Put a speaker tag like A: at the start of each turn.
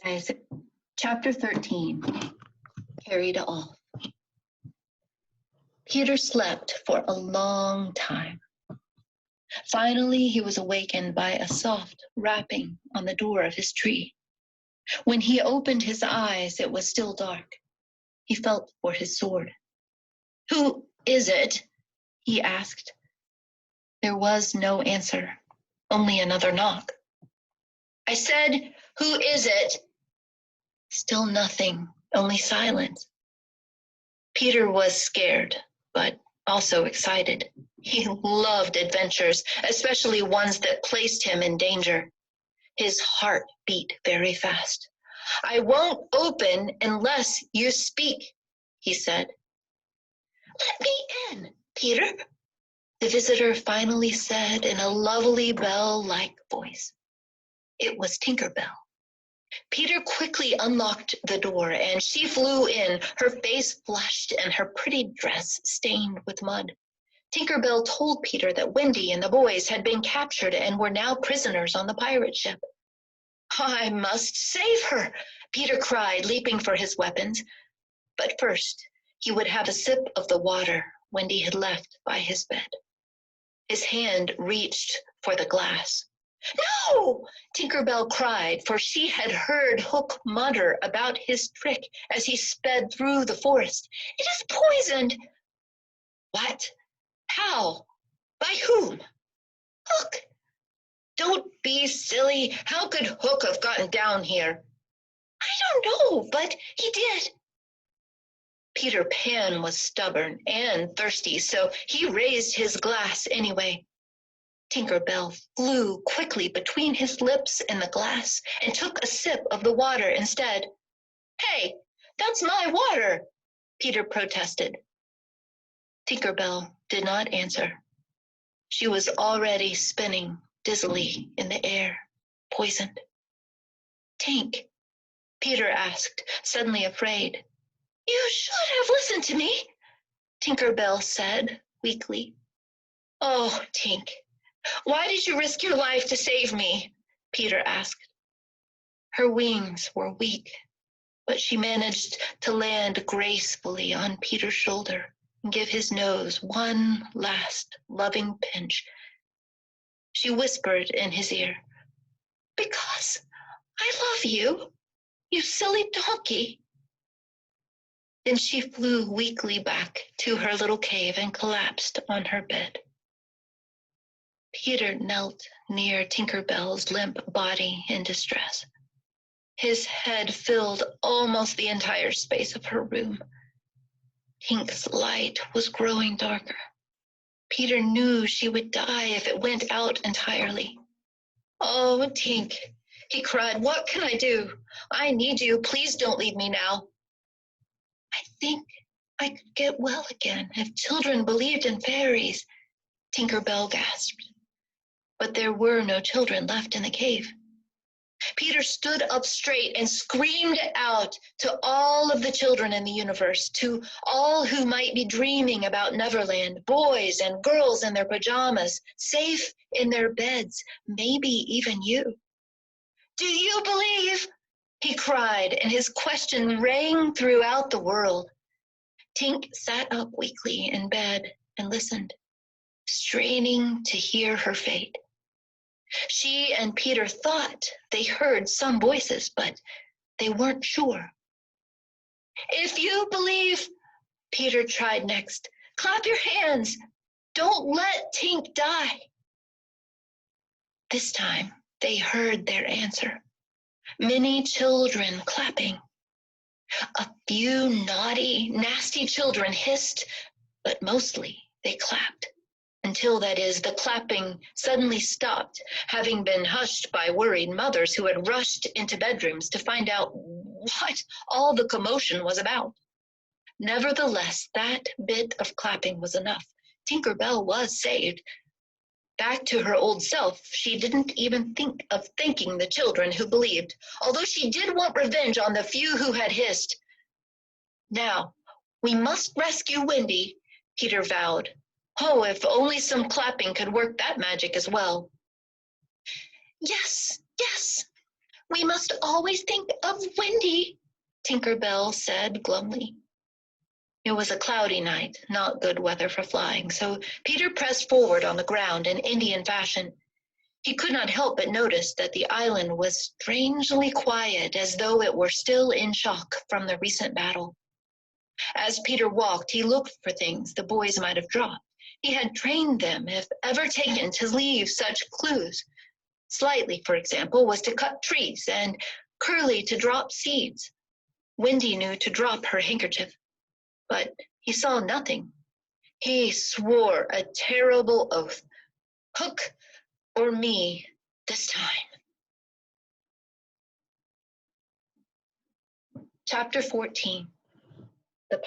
A: Isaac, chapter 13, carried off. Peter slept for a long time. Finally, he was awakened by a soft rapping on the door of his tree. When he opened his eyes, it was still dark. He felt for his sword. "Who is it?" he asked. There was no answer, only another knock. "I said, who is it?" Still nothing, only silence. Peter was scared, but also excited. He loved adventures, especially ones that placed him in danger. His heart beat very fast. "I won't open unless you speak," he said. "Let me in, Peter," the visitor finally said in a lovely bell-like voice. It was Tinker Bell. Peter quickly unlocked the door, and she flew in, her face flushed and her pretty dress stained with mud. Tinker Bell told Peter that Wendy and the boys had been captured and were now prisoners on the pirate ship. "I must save her," Peter cried, leaping for his weapons. But first, he would have a sip of the water Wendy had left by his bed. His hand reached for the glass. "No!" Tinker Bell cried, for she had heard Hook mutter about his trick as he sped through the forest. "It is poisoned." "What? How? By whom?" "Hook." "Don't be silly. How could Hook have gotten down here?" "I don't know, but he did." Peter Pan was stubborn and thirsty, so he raised his glass anyway. Tinker Bell flew quickly between his lips and the glass and took a sip of the water instead. "Hey, that's my water," Peter protested. Tinker Bell did not answer. She was already spinning dizzily in the air, poisoned. "Tink," Peter asked, suddenly afraid. "You should have listened to me," Tinker Bell said weakly. "Oh, Tink, why did you risk your life to save me?" Peter asked. Her wings were weak, but she managed to land gracefully on Peter's shoulder and give his nose one last loving pinch. She whispered in his ear, "Because I love you, you silly donkey." Then she flew weakly back to her little cave and collapsed on her bed. Peter knelt near Tinker Bell's limp body in distress. His head filled almost the entire space of her room. Tink's light was growing darker. Peter knew she would die if it went out entirely. "Oh, Tink," he cried, "what can I do? I need you. Please don't leave me now." "I think I could get well again if children believed in fairies," Tinker Bell gasped. But there were no children left in the cave. Peter stood up straight and screamed out to all of the children in the universe, to all who might be dreaming about Neverland, boys and girls in their pajamas, safe in their beds, maybe even you. "Do you believe?" he cried, and his question rang throughout the world. Tink sat up weakly in bed and listened, straining to hear her fate. She and Peter thought they heard some voices, but they weren't sure. "If you believe," Peter tried next, "clap your hands. Don't let Tink die." This time they heard their answer. Many children clapping. A few naughty, nasty children hissed, but mostly they clapped. Until, that is, the clapping suddenly stopped, having been hushed by worried mothers who had rushed into bedrooms to find out what all the commotion was about. Nevertheless, that bit of clapping was enough. Tinker Bell was saved. Back to her old self, she didn't even think of thanking the children who believed, although she did want revenge on the few who had hissed. "Now, we must rescue Wendy," Peter vowed. Oh, if only some clapping could work that magic as well. "Yes, yes, We must always think of Wendy, Tinker Bell said glumly. It was a cloudy night, not good weather for flying, so Peter pressed forward on the ground in Indian fashion. He could not help but notice that the island was strangely quiet, as though it were still in shock from the recent battle. As Peter walked, he looked for things the boys might have dropped. He had trained them, if ever taken, to leave such clues. Slightly, for example, was to cut trees, and Curly to drop seeds. Wendy knew to drop her handkerchief. But he saw nothing. He swore a terrible oath. Hook or me this time. Chapter 14. The